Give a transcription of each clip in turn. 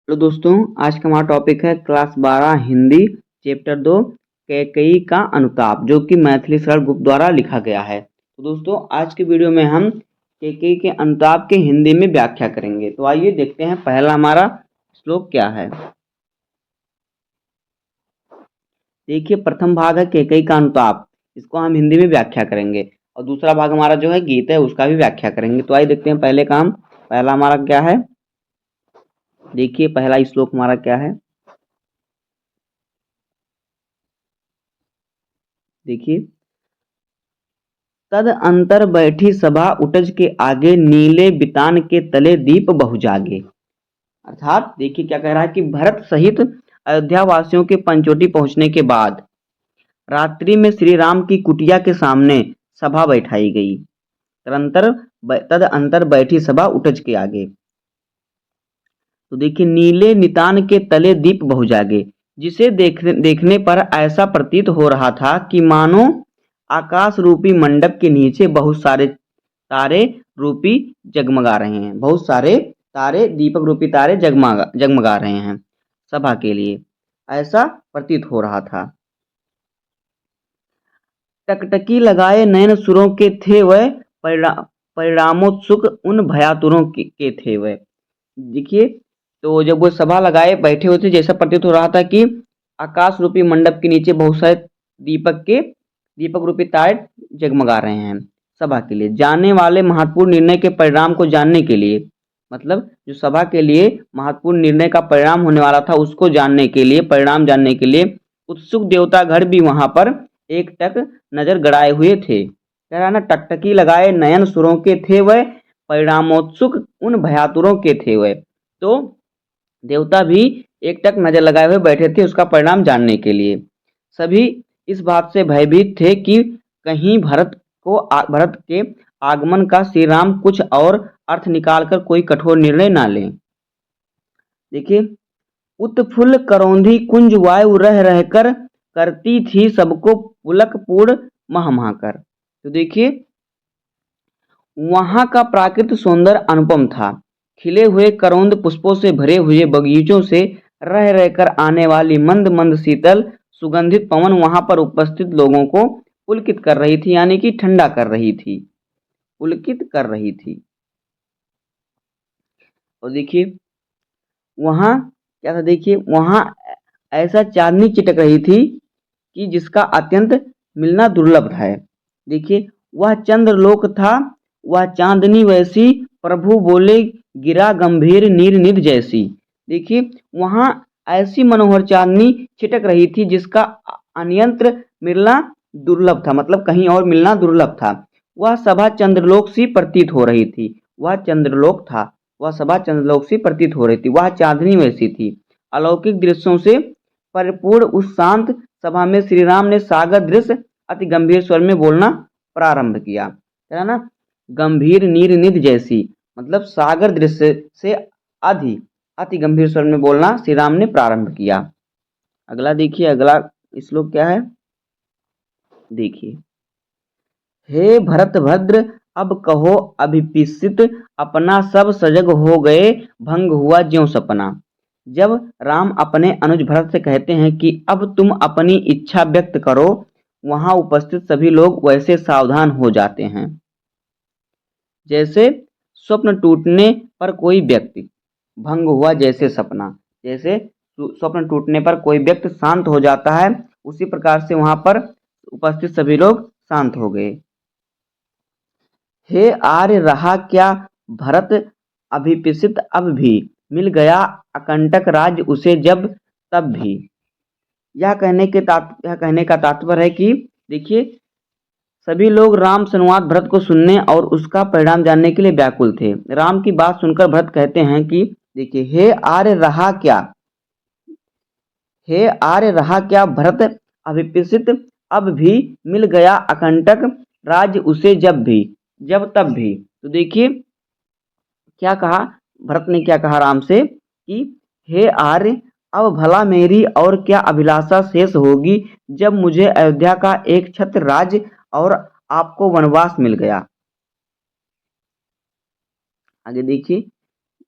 Hello दोस्तों, आज का हमारा टॉपिक है क्लास 12 हिंदी चैप्टर 2 कैकेयी का अनुताप, जो कि मैथिली शरण गुप्त द्वारा लिखा गया है। तो दोस्तों, आज के वीडियो में हम कैकेयी के अनुताप के हिंदी में व्याख्या करेंगे। तो आइए देखते हैं पहला हमारा श्लोक क्या है। देखिए, प्रथम भाग है कैकेयी का अनुताप, इसको हम हिंदी में व्याख्या करेंगे। और दूसरा भाग हमारा जो है गीत है, उसका भी व्याख्या करेंगे। तो आइए देखते हैं पहला हमारा क्या है। देखिए, पहला श्लोक हमारा क्या है। देखिए, तद अंतर बैठी सभा उटज के आगे, नीले बितान के तले दीप बहु जागे। अर्थात देखिए क्या कह रहा है कि भरत सहित अयोध्या वासियों के पंचोटी पहुंचने के बाद रात्रि में श्री राम की कुटिया के सामने सभा बैठाई गई। तद अंतर बैठी सभा उटज के आगे। तो देखिए, नीले नितान के तले दीप बहु जागे, जिसे देखने पर ऐसा प्रतीत हो रहा था कि मानो आकाश रूपी मंडप के नीचे बहुत सारे तारे रूपी जगमगा रहे हैं। बहुत सारे तारे, दीपक रूपी तारे जगमगा रहे हैं सभा के लिए, ऐसा प्रतीत हो रहा था। टकटकी लगाए नयन सुरों के थे वह, परिणामोत्सुक उन भयातुरों के थे वह। देखिए, तो जब वो सभा लगाए बैठे हुए थे, जैसा प्रतीत हो रहा था कि आकाश रूपी मंडप के नीचे बहुत सारे दीपक रूपी तारे जगमगा रहे हैं सभा के लिए। जानने वाले महत्वपूर्ण निर्णय के परिणाम को जानने के लिए, मतलब जो सभा के लिए महत्वपूर्ण निर्णय का परिणाम होने वाला था, उसको जानने के लिए, परिणाम जानने के लिए उत्सुक देवतागण भी वहां पर एकटक नजर गड़ाए हुए थे। कह रहा है ना, टकटकी लगाए नयन सुरों के थे वह, परिणामोत्सुक उन भयातुरों के थे वह। तो देवता भी एकटक नजर लगाए हुए बैठे थे उसका परिणाम जानने के लिए। सभी इस बात से भयभीत थे कि कहीं भरत के आगमन का श्री राम कुछ और अर्थ निकालकर कोई कठोर निर्णय ना लें। देखिए, उत्फुल्ल करौंधी कुंज वायु रह रहकर करती थी सबको पुलक पूर्ण मह मह कर। तो देखिए, वहां का प्राकृतिक सौंदर्य अनुपम था। खिले हुए करौंद पुष्पों से भरे हुए बगीचों से रह रहकर आने वाली मंद मंद शीतल सुगंधित पवन वहां पर उपस्थित लोगों को पुलकित कर रही थी, यानी कि ठंडा कर रही थी, पुलकित कर रही थी। और देखिए, वहां क्या था। देखिए, वहां ऐसा चांदनी चिटक रही थी कि जिसका अत्यंत मिलना दुर्लभ है। देखिए, वह चंद्रलोक था, वह चांदनी वैसी, प्रभु बोले गिरा गंभीर नीर निध जैसी। देखिए, वहां ऐसी मनोहर चांदनी छिटक रही थी जिसका अन्यंत्र मिलना दुर्लभ था, मतलब कहीं और मिलना दुर्लभ था। वह सभा चंद्रलोक सी प्रतीत हो रही थी। वह चंद्रलोक था, वह सभा चंद्रलोक सी प्रतीत हो रही थी। वह चांदनी वैसी थी। अलौकिक दृश्यों से परिपूर्ण उस शांत सभा में श्री राम ने सागर दृश्य अति गंभीर स्वर में बोलना प्रारंभ किया, है ना। गंभीर नीर निधि जैसी, मतलब सागर दृश्य से अति गंभीर स्वर में बोलना श्री राम ने प्रारंभ किया। अगला देखिए, अगला श्लोक क्या है। देखिए, हे भरत भद्र अब कहो अभिपिसित अपना, सब सजग हो गए भंग हुआ ज्यों सपना। जब राम अपने अनुज भरत से कहते हैं कि अब तुम अपनी इच्छा व्यक्त करो, वहां उपस्थित सभी लोग वैसे सावधान हो जाते हैं जैसे स्वप्न टूटने पर कोई व्यक्ति भंग हुआ, जैसे सपना, जैसे स्वप्न टूटने पर कोई व्यक्ति शांत हो जाता है, उसी प्रकार से वहां पर उपस्थित सभी लोग शांत हो गए। हे आर्य रहा क्या भरत अभिपिसित अब भी, मिल गया अकंटक राज्य उसे जब तब भी। यह कहने का तात्पर्य है कि देखिए, सभी लोग राम संवाद भरत को सुनने और उसका परिणाम जानने के लिए व्याकुल थे। राम की बात सुनकर भरत कहते हैं कि देखिए, हे आर्य रहा क्या भरत अभिपिसित अब भी, मिल गया अकंटक राज्य उसे जब तब भी। तो देखिए, क्या कहा भरत ने, क्या कहा राम से कि हे आर्य, अब भला मेरी और क्या अभिलाषा शेष होगी जब मुझे अयोध्या का एक छत्र राज्य और आपको वनवास मिल गया। आगे देखिए,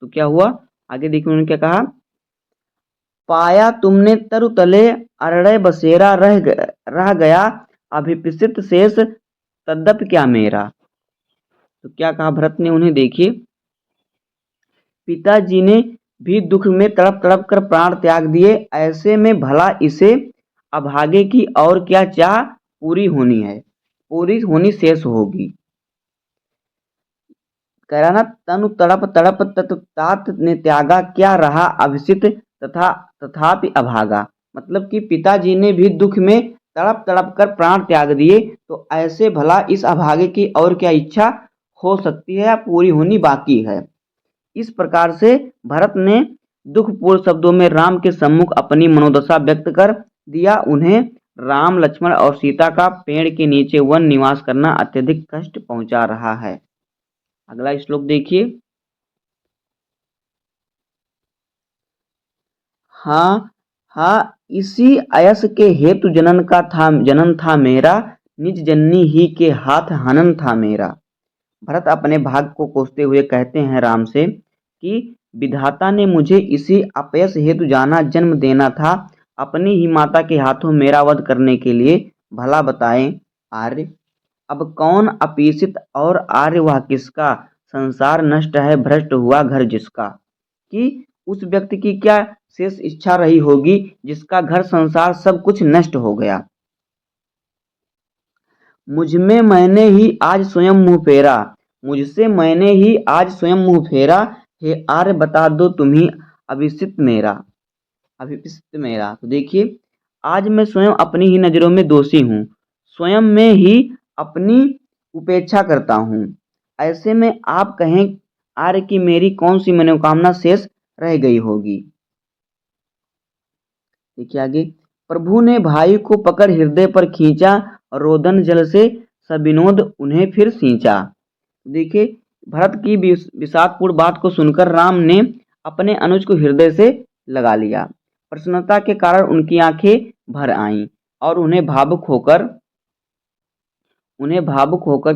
तो क्या हुआ। आगे देखिए, उन्होंने क्या कहा पाया तुमने तरु तले अरड़े बसेरा रह गया अभिपिसित शेष तद्यप क्या मेरा। तो क्या कहा भरत ने उन्हें, देखिए पिताजी ने भी दुख में तड़प तड़प कर प्राण त्याग दिए, ऐसे में भला इसे अभागे की और क्या चाह पूरी होनी है, पूरी होनी शेष होगी। कह रहा ना, तनु तड़प तड़प तात ने त्यागा क्या रहा अभिसित तथापि अभागा। मतलब कि पिताजी ने भी दुख में तड़प तड़प कर प्राण त्याग दिए, तो ऐसे भला इस अभागे की और क्या इच्छा हो सकती है या पूरी होनी बाकी है। इस प्रकार से भरत ने दुखपूर्ण शब्दों में राम के सम्मुख अपनी मनोदशा व्यक्त कर दिया। उन्हें राम लक्ष्मण और सीता का पेड़ के नीचे वन निवास करना अत्यधिक कष्ट पहुंचा रहा है। अगला श्लोक देखिए। हाँ हाँ, इसी अयस के हेतु जनन था मेरा, निज जननी ही के हाथ हनन था मेरा। भरत अपने भाग को कोसते हुए कहते हैं राम से कि विधाता ने मुझे इसी अपयस हेतु जाना जन्म देना था, अपनी ही माता के हाथों मेरा वध करने के लिए। भला बताएं आर्य, अब कौन अपीसित और आर्य वह किसका, संसार नष्ट है भ्रष्ट हुआ घर जिसका। कि उस व्यक्ति की क्या शेष इच्छा रही होगी जिसका घर संसार सब कुछ नष्ट हो गया। मुझमें मैंने ही आज स्वयं मुंह फेरा, मुझसे मैंने ही आज स्वयं मुंह फेरा, हे आर्य बता दो तुम्ही अभिषिक्त मेरा, अभिषिक्त मेरा। तो देखिए, आज मैं स्वयं अपनी ही नज़रों में दोषी हूँ, स्वयं में ही अपनी उपेक्षा करता हूँ। ऐसे में आप कहें आर्य कि मेरी कौन सी मनोकामना शेष रह गई होगी। देखिए आगे, प्रभु ने भाई को पकड़ हृदय पर खींचा, रोदन जल से सविनोद उन्हें फिर सींचा। देखिए, भरत की विषादपूर्ण बात को सुनकर राम ने अपने अनुज को हृदय से लगा लिया। प्रसन्नता के कारण उनकी आंखें भर आईं और उन्हें भावुक होकर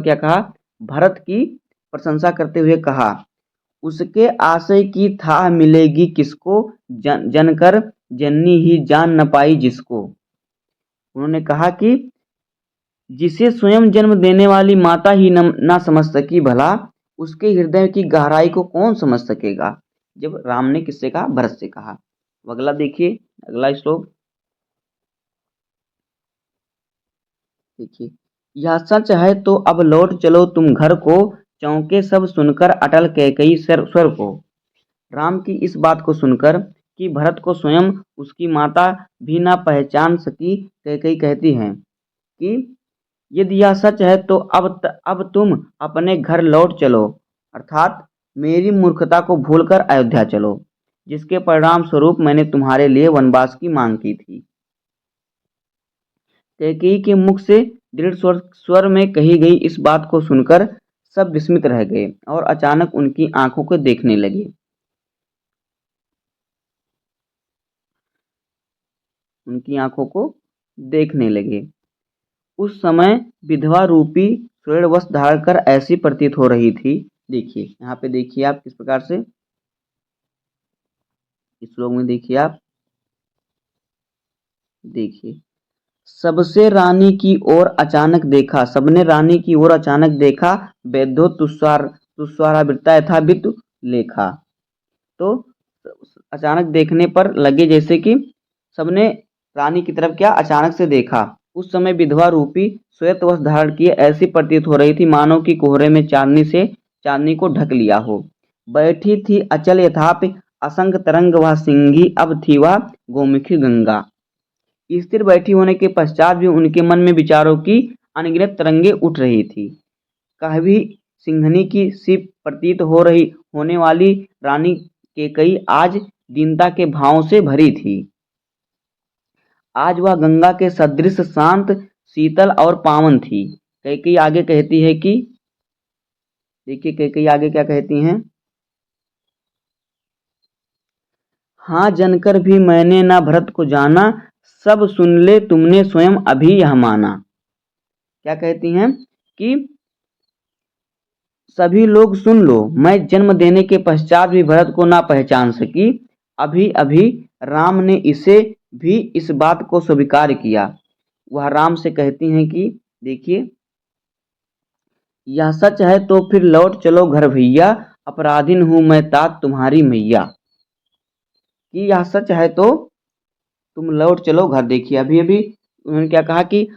क्या कहा, भरत की प्रशंसा करते हुए कहा, उसके आशय की थाह मिलेगी किसको, जनकर जननी ही जान न पाई जिसको। उन्होंने कहा कि जिसे स्वयं जन्म देने वाली माता ही ना समझ सकी, भला उसके हृदय की गहराई को कौन समझ सकेगा। जब राम ने किससे कहा, भरत से कहा। अगला देखिए, अगला श्लोक देखिए, यह सच है तो अब लौट चलो तुम घर को, चौंके सब सुनकर अटल कैकई स्वर को। राम की इस बात को सुनकर कि भरत को स्वयं उसकी माता भी ना पहचान सकी, कैकई कहती हैं कि यदि यह सच है तो अब तुम अपने घर लौट चलो, अर्थात मेरी मूर्खता को भूलकर अयोध्या चलो, जिसके परिणाम स्वरूप मैंने तुम्हारे लिए वनवास की मांग की थी। कैकेयी के मुख से दृढ़ स्वर में कही गई इस बात को सुनकर सब विस्मित रह गए और अचानक उनकी आंखों को देखने लगे। उनकी आंखों को देखने लगे। उस समय विधवा रूपी स्वर्ण वस्त्र धारण कर ऐसी प्रतीत हो रही थी। देखिए यहाँ पे, देखिए आप किस प्रकार से, इस श्लोक में देखिए आप, देखिए सबसे रानी की ओर अचानक देखा, सबने रानी की ओर अचानक देखा, वैद्यो तुस्वारावृता यथावित लेखा। तो अचानक देखने पर लगे जैसे कि सबने रानी की तरफ क्या अचानक से देखा। उस समय विधवा रूपी श्वेत वस्त्र धारण किए ऐसी प्रतीत हो रही थी मानो कि कोहरे में चांदनी को ढक लिया हो। बैठी थी अचल यथापि असंग तरंग, वह सिंगी अब थी वह गोमुखी गंगा। स्थिर बैठी होने के पश्चात भी उनके मन में विचारों की अनगिनत तरंगे उठ रही थी। कभी सिंहनी की सी प्रतीत हो रही होने वाली रानी कैकेयी आज दीनता के भावों से भरी थी। आज वह गंगा के सदृश शांत, शीतल और पावन थी। कैकेयी आगे कहती है कि, देखिए कैकेयी आगे क्या कहती हैं, हाँ जनकर भी मैंने ना भरत को जाना, सब सुन ले तुमने स्वयं अभी यह माना। क्या कहती हैं कि सभी लोग सुन लो, मैं जन्म देने के पश्चात भी भरत को ना पहचान सकी, अभी अभी राम ने इसे भी इस बात को स्वीकार किया। वह राम से कहती हैं कि देखिए, यह सच है तो फिर लौट चलो घर भैया, अपराधिन हूं मैं तात तुम्हारी मैया। कि यह सच है तो तुम लौट चलो घर। देखिए अभी अभी उन्होंने क्या कहा कि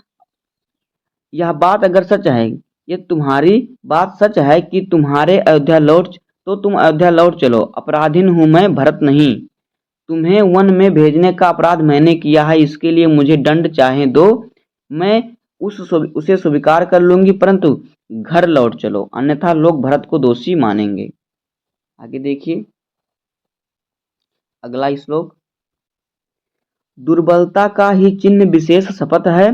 यह बात अगर सच है, ये तुम्हारी बात सच है कि तुम्हारे अयोध्या लौट, तो तुम अयोध्या लौट चलो। अपराधीन हूं मैं भरत नहीं, तुम्हें वन में भेजने का अपराध मैंने किया है, इसके लिए मुझे दंड चाहे दो, मैं उसे स्वीकार कर लूंगी, परंतु घर लौट चलो, अन्यथा लोग भरत को दोषी मानेंगे। आगे देखिए अगला श्लोक। दुर्बलता का ही चिन्ह विशेष शपथ है,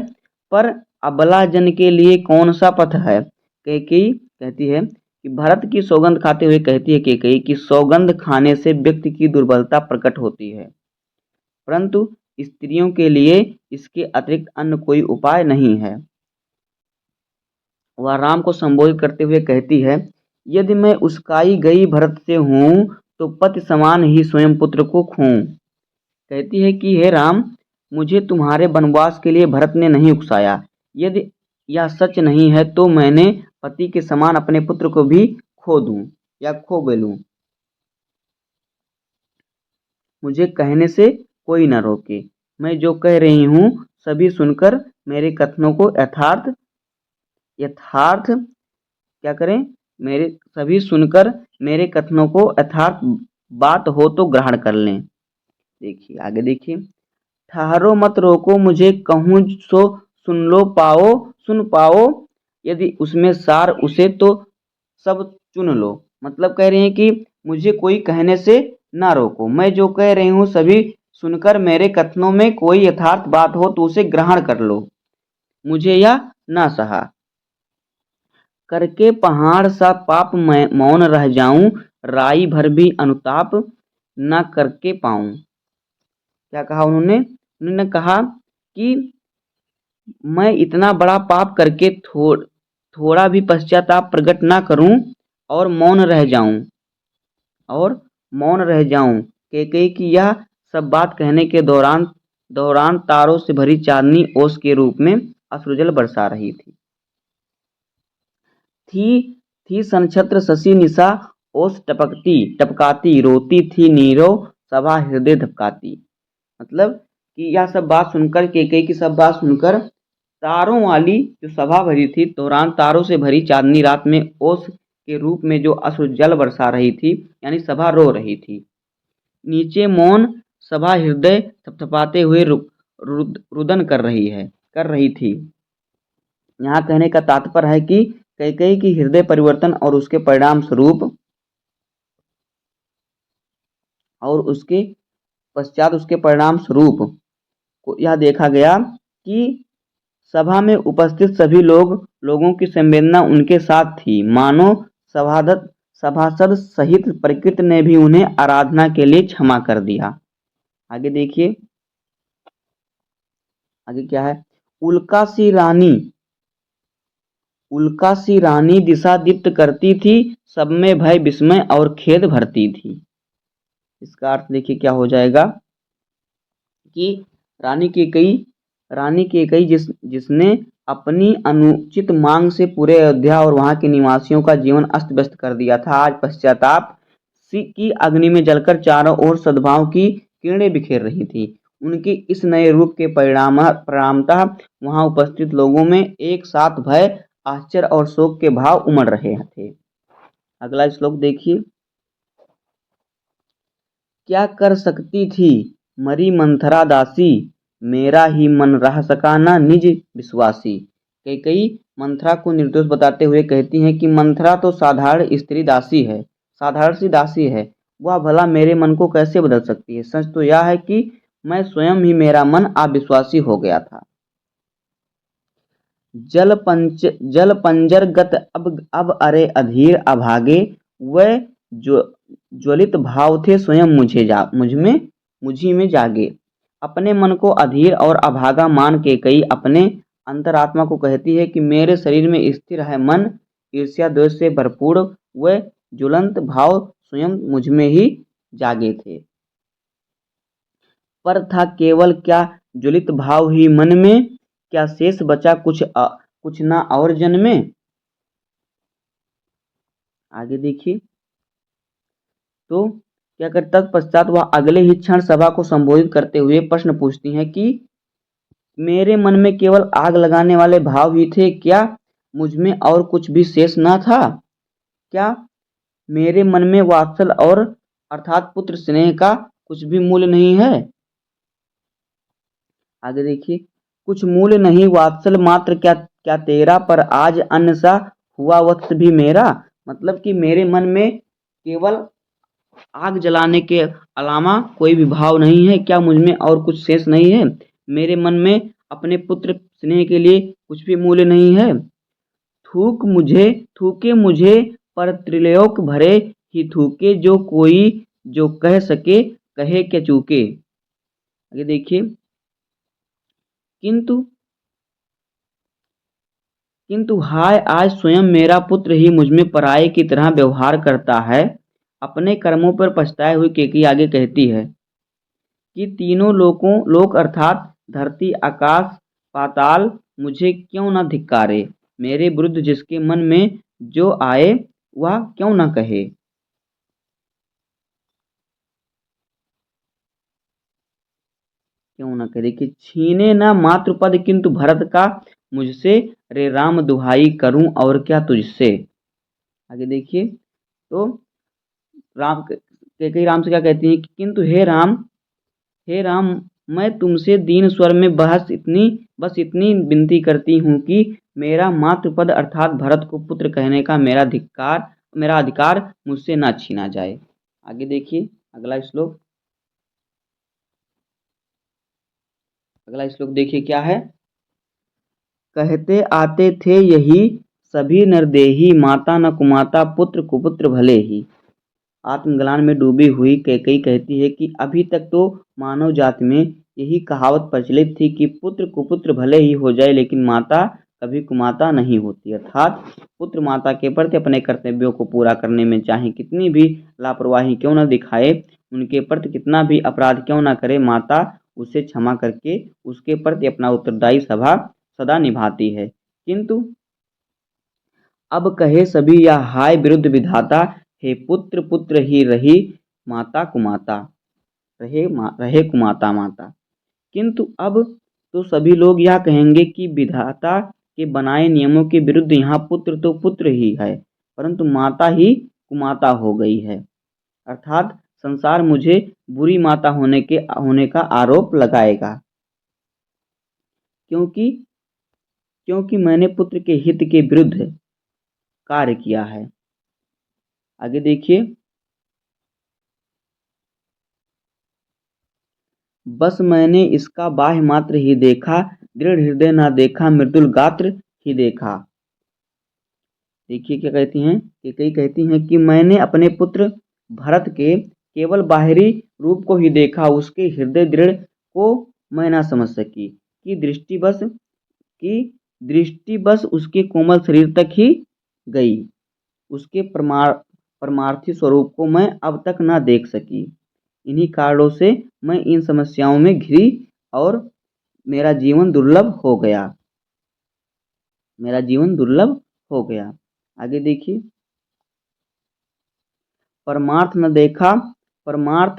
पर अबला जन के लिए कौन सा पथ है। कैकेयी कहती है कि भरत की सौगंध खाते हुए कहती है कैकेयी कि सौगंध खाने से व्यक्ति की दुर्बलता प्रकट होती है, परंतु स्त्रियों के लिए इसके अतिरिक्त अन्य कोई उपाय नहीं है। वह राम को संबोधित करते हुए कहती है, यदि मैं उस्काई गई भरत से हूँ तो पति समान ही स्वयं पुत्र को खूं। कहती है कि हे राम, मुझे तुम्हारे वनवास के लिए भरत ने नहीं उकसाया। यदि यह सच नहीं है तो मैंने पति के समान अपने पुत्र को भी खो दूं या खो बेलूं। मुझे कहने से कोई न रोके। मैं जो कह रही हूँ सभी सुनकर मेरे कथनों को यथार्थ यथार्थ क्या करें, मेरे सभी सुनकर मेरे कथनों को यथार्थ बात हो तो ग्रहण कर लें। देखिए आगे देखिए। ठहरो मत रोको मुझे, कहूँ सो सुन पाओ, यदि उसमें सार उसे तो सब चुन लो। मतलब कह रहे हैं कि मुझे कोई कहने से ना रोको, मैं जो कह रही हूँ सभी सुनकर मेरे कथनों में कोई यथार्थ बात हो तो उसे ग्रहण कर लो, मुझे यह ना सहा। करके पहाड़ सा पाप मैं मौन रह जाऊं, राई भर भी अनुताप ना करके पाऊं। क्या कहा उन्होंने, उन्होंने कहा कि मैं इतना बड़ा पाप करके थोड़ा भी पश्चाताप प्रकट ना करूं और मौन रह जाऊं, और मौन रह जाऊं। कैकेयी की यह सब बात कहने के दौरान दौरान तारों से भरी चांदनी ओस के रूप में अश्रुजल बरसा रही थी। थी सनछत्र शशि निशा, ओस टपकाती रोती थी नीरव, सभा हृदय धपकाती। मतलब कि यह सब बात सुनकर कैकेयी की सब बात सुनकर तारों वाली जो सभा भरी थी, दौरान तारों से भरी चांदनी रात में ओस के रूप में जो अश्रु जल बरसा रही थी, यानी सभा रो रही थी। नीचे मौन सभा हृदय थपथपाते हुए रुदन कर रही थी। यहाँ कहने का तात्पर्य है कि कैकेयी की हृदय परिवर्तन और उसके परिणाम स्वरूप और उसके पश्चात उसके परिणाम स्वरूप को यह देखा गया कि सभा में उपस्थित सभी लोगों की संवेदना उनके साथ थी, मानो सभासद सहित प्रकृति ने भी उन्हें आराधना के लिए क्षमा कर दिया। आगे देखिए आगे क्या है। उल्का सी रानी दिशा दीप्त करती थी, सब में भय विस्मय और खेद भरती थी। इसका अर्थ देखिए क्या हो जाएगा कि रानी कैकेयी जिसने अपनी अनुचित मांग से पूरे अयोध्या और वहां के निवासियों का जीवन अस्त व्यस्त कर दिया था, आज पश्चाताप की अग्नि में जलकर चारों ओर सद्भाव की किरणें बिखेर रही थी। उनके इस नए रूप के परिणामतः वहां उपस्थित लोगों में एक साथ भय, आश्चर्य और शोक के भाव उमड़ रहे थे। अगला श्लोक देखिए। क्या कर सकती थी मरी मंथरा दासी, मेरा ही मन रह सका ना निज विश्वासी। कैकेयी मंथरा को निर्दोष बताते हुए कहती हैं कि मंथरा तो साधारण स्त्री दासी है, साधारण सी दासी है, वह भला मेरे मन को कैसे बदल सकती है। सच तो यह है कि मैं स्वयं ही मेरा मन अविश्वासी हो गया था। जल पंजर गत अब अरे अधीर अभागे, वह जो ज्वलित भाव थे स्वयं मुझी में जागे। अपने मन को अधीर और अभागा मान के कई अपने अंतरात्मा को कहती है कि मेरे शरीर में स्थिर है मन, ईर्ष्या द्वेष से भरपूर वह ज्वलंत भाव स्वयं मुझ में ही जागे थे। पर था केवल क्या ज्वलित भाव ही मन में, क्या शेष बचा कुछ ना और जन्मे। आगे देखिए, तो क्या कर तत्पश्चात वह अगले ही क्षण सभा को संबोधित करते हुए प्रश्न पूछती हैं कि मेरे मन में केवल आग लगाने वाले भाव ही थे क्या, मुझ में और कुछ भी शेष न था क्या, मेरे मन में वात्सल और अर्थात पुत्र स्नेह का कुछ भी मूल्य नहीं है। आगे देखिए, कुछ मूल्य नहीं वात्सल मात्र क्या क्या तेरा, पर आज अन्न सा हुआ वत्स भी मेरा। मतलब कि मेरे मन में केवल आग जलाने के अलावा कोई भी भाव नहीं है क्या, मुझ में और कुछ शेष नहीं है, मेरे मन में अपने पुत्र स्नेह के लिए कुछ भी मूल्य नहीं है। थूके मुझे पर त्रिलोक भरे ही थूके, जो कोई जो कह सके कहे क्या चूके। आगे देखिए, किंतु किंतु हाय आज स्वयं मेरा पुत्र ही मुझ में पराये की तरह व्यवहार करता है। अपने कर्मों पर पछताए हुए केकई आगे कहती है कि तीनों लोक अर्थात धरती आकाश पाताल मुझे क्यों न धिक्कारे, मेरे विरुद्ध जिसके मन में जो आए वह क्यों न कहे। क्यों न कहे, देखिए, छीने न मातृपद किंतु भरत का मुझसे, रे राम दुहाई करूं और क्या तुझसे। आगे देखिए, तो कैकेयी राम से क्या कहती है कि किंतु हे राम, मैं तुमसे दीन स्वर में बस इतनी विनती करती हूँ कि मेरा मातृपद अर्थात भरत को पुत्र कहने का मेरा अधिकार मुझसे ना छीना जाए। आगे देखिए, अगला श्लोक देखिए क्या है। कहते आते थे यही सभी नरदेही, माता न कुमाता पुत्र कुपुत्र भले ही। आत्मग्लानि में डूबी हुई कैकेयी कहती है कि अभी तक तो मानव जाति में यही कहावत प्रचलित थी कि पुत्र कुपुत्र भले ही हो जाए लेकिन माता कभी कुमाता नहीं होती, अर्थात पुत्र माता के प्रति अपने कर्तव्यों को पूरा करने में चाहे कितनी भी लापरवाही क्यों न दिखाए, उनके प्रति कितना भी अपराध क्यों न करे, माता उसे क्षमा करके उसके प्रति अपना उत्तरदायी सभा सदा निभाती है। किंतु अब कहे सभी या हाय विरुद्ध विधाता, हे पुत्र पुत्र ही रही माता कुमाता, रहे कुमाता माता। किंतु अब तो सभी लोग यह कहेंगे कि विधाता के बनाए नियमों के विरुद्ध यहाँ पुत्र तो पुत्र ही है परंतु माता ही कुमाता हो गई है, अर्थात संसार मुझे बुरी माता होने का आरोप लगाएगा, क्योंकि क्योंकि मैंने पुत्र के हित के विरुद्ध कार्य किया है। आगे देखिए, बस मैंने इसका बाह्य मात्र ही देखा, दृढ़ हृदय ना देखा, मृदुल गात्र ही देखा। देखिए क्या कहती हैं, कैकेयी कहती हैं कि मैंने अपने पुत्र भरत के केवल बाहरी रूप को ही देखा, उसके हृदय दृढ़ को मैं ना समझ सकी, कि दृष्टि बस उसके कोमल शरीर तक ही गई, उसके परमार्थी स्वरूप को मैं अब तक ना देख सकी। इन्हीं कारणों से मैं इन समस्याओं में घिरी और मेरा जीवन दुर्लभ हो गया, आगे देखिए, परमार्थ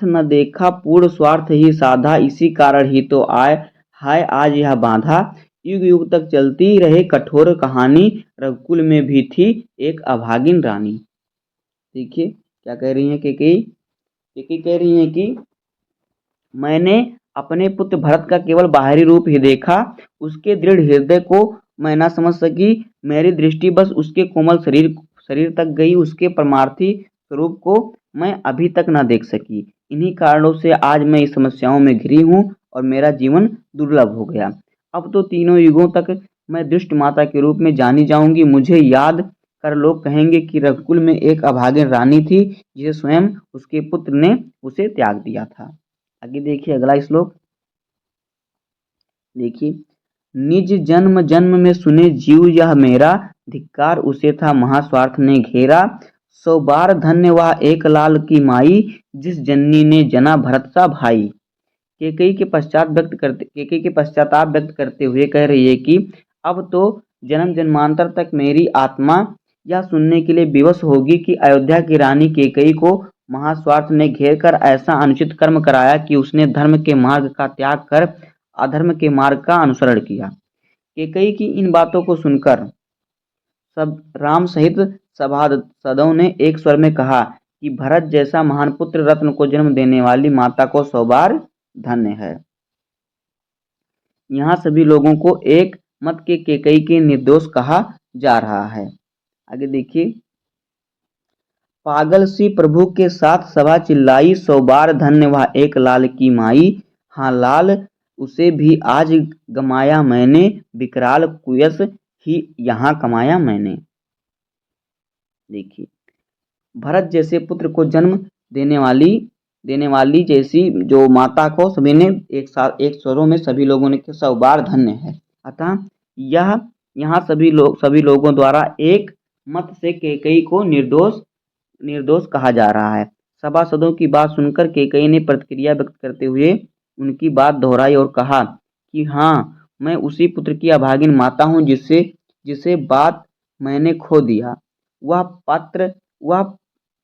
न देखा पूर्ण स्वार्थ ही साधा, इसी कारण ही तो हाय आज यह बाधा, युग युग तक चलती रहे कठोर कहानी, रघुकुल में भी थी एक अभागिन रानी। देखिए क्या कह रही हैं कैकेयी कह रही हैं कि मैंने अपने पुत्र भरत का केवल बाहरी रूप ही देखा, उसके दृढ़ हृदय को मैं ना समझ सकी, मेरी दृष्टि बस उसके कोमल शरीर तक गई, उसके परमार्थी स्वरूप को मैं अभी तक ना देख सकी। इन्हीं कारणों से आज मैं इस समस्याओं में घिरी हूँ और मेरा जीवन दुर्लभ हो गया। अब तो तीनों युगों तक मैं दुष्ट माता के रूप में जानी जाऊंगी, मुझे याद कर लोग कहेंगे कि रघुकुल में एक अभागिन रानी थी जिसे स्वयं उसके पुत्र ने उसे त्याग दिया था। आगे देखिए, अगला श्लोक देखिए, निज जन्म जन्म में सुने जीव यह मेरा, धिक्कार उसे था महास्वार्थ ने घेरा, 100 बार धन्य वह एक लाल की माई, जिस जननी ने जना भरत सा भाई। केकई के पश्चाताप व्यक्त करते हुए कह रही है कि अब तो जन्म जन्मांतर तक मेरी आत्मा यह सुनने के लिए विवश होगी कि अयोध्या की रानी केकई को महास्वार्थ ने घेर कर ऐसा अनुचित कर्म कराया कि उसने धर्म के मार्ग का त्याग कर अधर्म के मार्ग का अनुसरण किया। केकई की इन बातों को सुनकर सब राम सहित सभासदों ने एक स्वर में कहा कि भरत जैसा महान पुत्र रत्न को जन्म देने वाली माता को 100 बार धन्य है। यहाँ सभी लोगों को एक मत के केकई के निर्दोष कहा जा रहा है। आगे देखिए, पागल सी प्रभु के साथ सभा चिल्लाई, 100 बार धन्य वह एक लाल की माई। हाँ लाल उसे भी आज गमाया मैंने, विकराल कुयस ही यहाँ कमाया मैंने। देखिए, भरत जैसे पुत्र को जन्म देने वाली जैसी जो माता को सभी ने एक स्वरों में सभी लोगों ने 100 बार धन्य है। अतः यह यहाँ सभी लोगों द्वारा एक मत से केकई को निर्दोष कहा जा रहा है। सभासदों की बात सुनकर केकई ने प्रतिक्रिया व्यक्त करते हुए उनकी बात दोहराई और कहा कि हाँ, मैं उसी पुत्र की अभागिन माता हूँ जिसे बात मैंने खो दिया। वह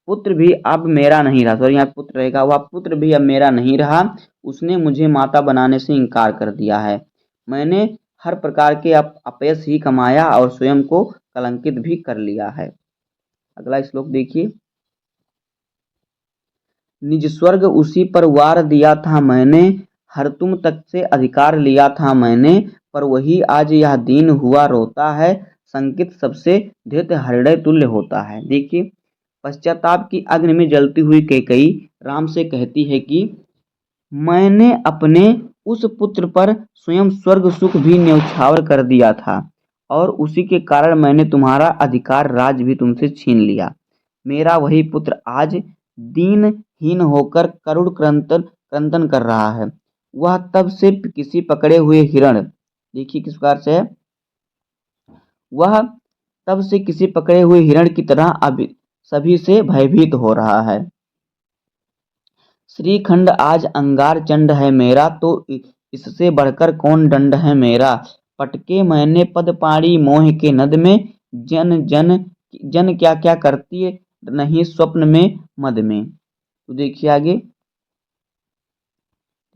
पुत्र भी अब मेरा नहीं रहा। सॉरी, यहाँ पुत्र रहेगा, वह पुत्र भी अब मेरा नहीं रहा। उसने मुझे माता बनाने से इनकार कर दिया है। मैंने हर प्रकार के अपयश ही कमाया और स्वयं को कलंकित भी कर लिया है। अगला श्लोक देखिए, निज स्वर्ग उसी पर वार दिया था मैंने, हर तुम तक से अधिकार लिया था मैंने, पर वही आज यह दीन हुआ रोता है, संकित सबसे धृत हृदय तुल्य होता है। देखिए, पश्चाताप की अग्नि में जलती हुई केकई राम से कहती है कि मैंने अपने उस पुत्र पर स्वयं स्वर्ग सुख भी न्यौछावर कर दिया था और उसी के कारण मैंने तुम्हारा अधिकार राज भी तुमसे छीन लिया। मेरा वही पुत्र आज दीनहीन होकर करुण क्रंदन कर रहा है। वह तब से किसी पकड़े हुए हिरण, देखिए किस प्रकार से है, वह तब से किसी पकड़े हुए हिरण की तरह अभी सभी से भयभीत हो रहा है। श्रीखंड आज अंगार चंड है मेरा, तो इससे बढ़कर कौन दंड है मेरा। पटके मैंने पद पाड़ी मोह के नद में, जन क्या क्या करती नहीं स्वप्न में मद में। तो देखिए आगे,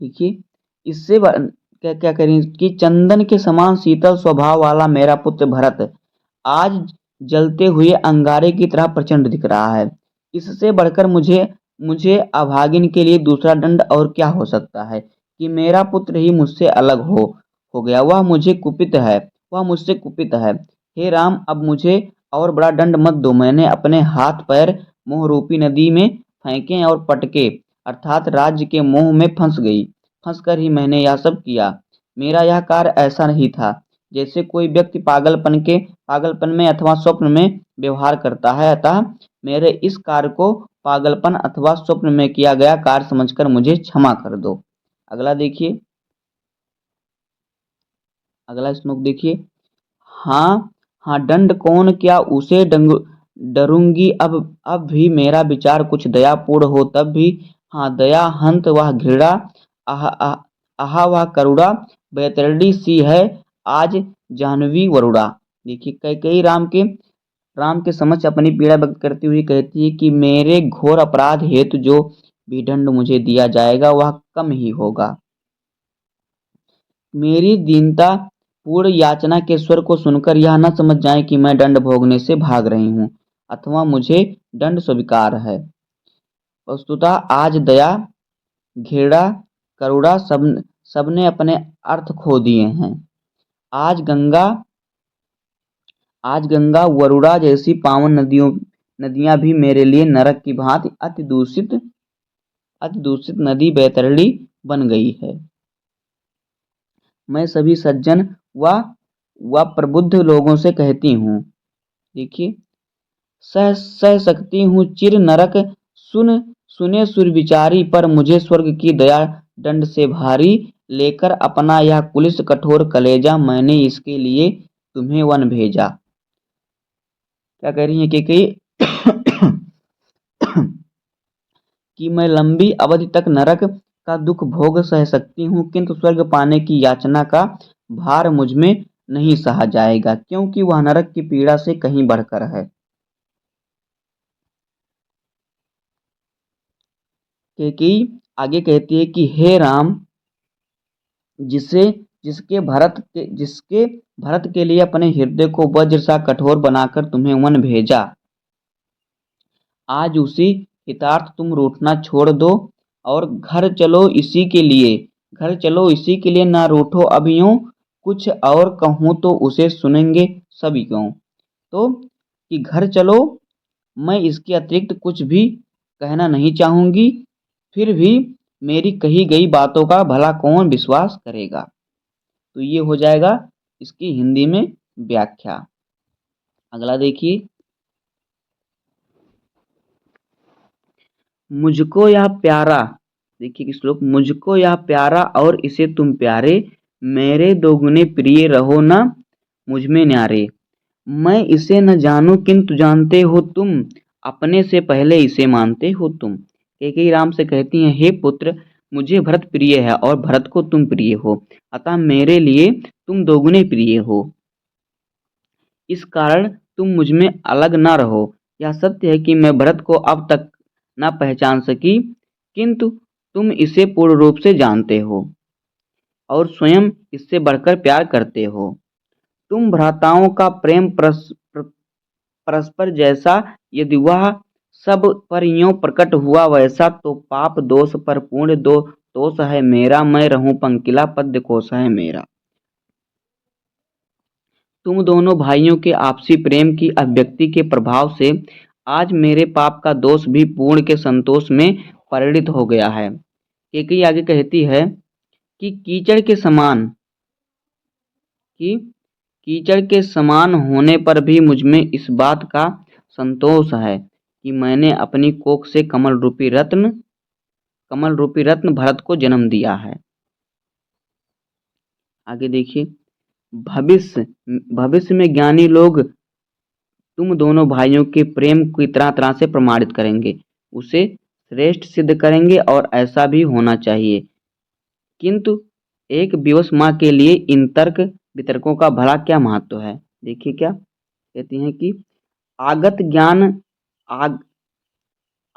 देखिए इससे क्या क्या करें कि चंदन के समान शीतल स्वभाव वाला मेरा पुत्र भरत आज जलते हुए अंगारे की तरह प्रचंड दिख रहा है। इससे बढ़कर मुझे अभागिन के लिए दूसरा दंड और क्या हो सकता है कि मेरा पुत्र ही मुझसे अलग हो गया। वह मुझसे कुपित है। हे राम, अब मुझे और बड़ा दंड मत दो। मैंने अपने हाथ पैर मोह रूपी नदी में फेंके और पटके अर्थात राज्य के मोह में फंस कर ही मैंने यह सब किया। मेरा यह कार्य ऐसा नहीं था जैसे कोई व्यक्ति पागलपन में अथवा स्वप्न में व्यवहार करता है। अतः मेरे इस कार्य को पागलपन अथवा स्वप्न में किया गया कार्य समझकर मुझे क्षमा कर दो। अगला देखिए, अगला श्लोक देखिए, हाँ हाँ दंड कौन क्या उसे डरूंगी अब भी मेरा विचार कुछ दयापूर्ण हो तब भी। हाँ दया हंत वह घृणा, आहा वह करुणा, बैतरणी सी है आज जाह्नवी वरुणा। देखिए, कई राम के समक्ष अपनी पीड़ा व्यक्त करती हुई कहती है कि मेरे घोर अपराध हेतु जो भी दंड मुझे दिया जाएगा वह कम ही होगा। मेरी दीनता पूर्ण याचना के स्वर को सुनकर यह न समझ जाए कि मैं दंड भोगने से भाग रही हूँ अथवा मुझे दंड स्वीकार है। वस्तुतः आज दया घृणा करुणा सबने अपने अर्थ खो दिए हैं। आज गंगा वरुणा जैसी पावन नदियां भी मेरे लिए नरक की भांति अति दूषित नदी बैतरणी बन गई है। मैं सभी सज्जन व प्रबुद्ध लोगों से कहती हूँ, देखिए, सह सकती हूँ चिर नरक सुने सुरविचारी, पर मुझे स्वर्ग की दया दंड से भारी। लेकर अपना यह कुलिस कठोर कलेजा मैंने इसके लिए तुम्हें वन भेजा। क्या कह रही है कि मैं लंबी अवधि तक नरक का दुख भोग सह सकती हूँ, किंतु स्वर्ग पाने की याचना का भार मुझ में नहीं सहा जाएगा, क्योंकि वह नरक की पीड़ा से कहीं बढ़कर है। कैकेयी आगे कहती है कि हे राम, जिसे जिसके भरत के लिए अपने हृदय को वज्र सा कठोर बनाकर तुम्हें वन भेजा, आज उसी हितार्थ तुम रूठना छोड़ दो और घर चलो इसी के लिए। घर चलो इसी के लिए, ना रूठो अब यूं, कुछ और कहूँ तो उसे सुनेंगे सभी क्यों। तो कि घर चलो, मैं इसके अतिरिक्त कुछ भी कहना नहीं चाहूँगी, फिर भी मेरी कही गई बातों का भला कौन विश्वास करेगा। तो ये हो जाएगा इसकी हिंदी में व्याख्या। अगला देखिए, मुझको यह प्यारा, देखिए कि श्लोक, मुझको यह प्यारा और इसे तुम प्यारे, मेरे दोगुने प्रिय रहो ना मुझ में न्यारे। मैं इसे न जानूं किंतु जानते हो तुम, अपने से पहले इसे मानते हो तुम। कैकेयी राम से कहती हैं, हे पुत्र, मुझे भरत प्रिय है और भरत को तुम प्रिय हो, अतः मेरे लिए तुम दोगुने प्रिय हो। इस कारण तुम मुझ में अलग न रहो। यह सत्य है कि मैं भरत को अब तक न पहचान सकी, किंतु तुम इसे पूर्ण रूप से जानते हो और स्वयं इससे बढ़कर प्यार करते हो। तुम भ्राताओं का प्रेम परस्पर जैसा, यदि वह सब पर यों प्रकट हुआ वैसा, तो पाप दोष पर पूर्ण दो दोष है मेरा, मैं रहूं पंकिला पद्य कोश है मेरा। तुम दोनों भाइयों के आपसी प्रेम की अभिव्यक्ति के प्रभाव से आज मेरे पाप का दोष भी पूर्ण के संतोष में परिणित हो गया है। कैकेयी आगे कहती है कि कि कीचड़ के समान होने पर भी मुझ में इस बात का संतोष है कि मैंने अपनी कोख से कमल रूपी रत्न भरत को जन्म दिया है। आगे देखिए, भविष्य भविष्य में ज्ञानी लोग तुम दोनों भाइयों के प्रेम की तरह तरह से प्रमाणित करेंगे, उसे श्रेष्ठ सिद्ध करेंगे और ऐसा भी होना चाहिए। किंतु एक विवश माँ के लिए इन तर्क वितर्कों का भला क्या महत्व है। देखिए क्या कहती हैं कि आगत ज्ञान आग,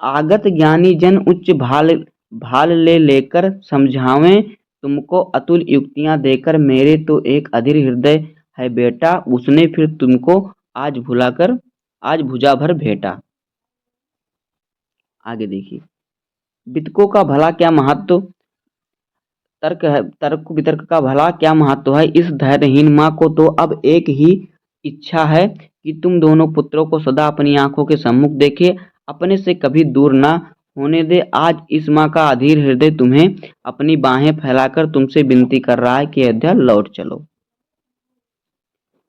आगत ज्ञानी जन उच्च भाल भाल ले लेकर समझावें तुमको अतुल युक्तियां देकर, मेरे तो एक अधीर हृदय है बेटा, उसने फिर तुमको आज भुलाकर आज भुजा भर भेंटा। आगे देखिए, वितर्कों का भला क्या महत्व, तर्क वितर्क का भला क्या महत्व है। इस धैर्यहीन माँ को तो अब एक ही इच्छा है कि तुम दोनों पुत्रों को सदा अपनी आंखों के सम्मुख देखे, अपने से कभी दूर ना होने दे। आज इस माँ का अधीर हृदय तुम्हें अपनी बाहें फैलाकर तुमसे विनती कर रहा है कि अयोध्या लौट चलो।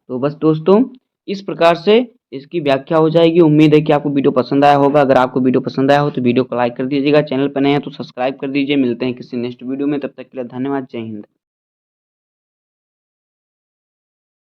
तो बस दोस्तों, इस प्रकार से इसकी व्याख्या हो जाएगी। उम्मीद है कि आपको वीडियो पसंद आया होगा। अगर आपको वीडियो पसंद आया हो तो वीडियो को लाइक कर दीजिएगा, चैनल पर नए हैं तो सब्सक्राइब कर दीजिए। मिलते हैं किसी नेक्स्ट वीडियो में, तब तक के लिए धन्यवाद। जय हिंद।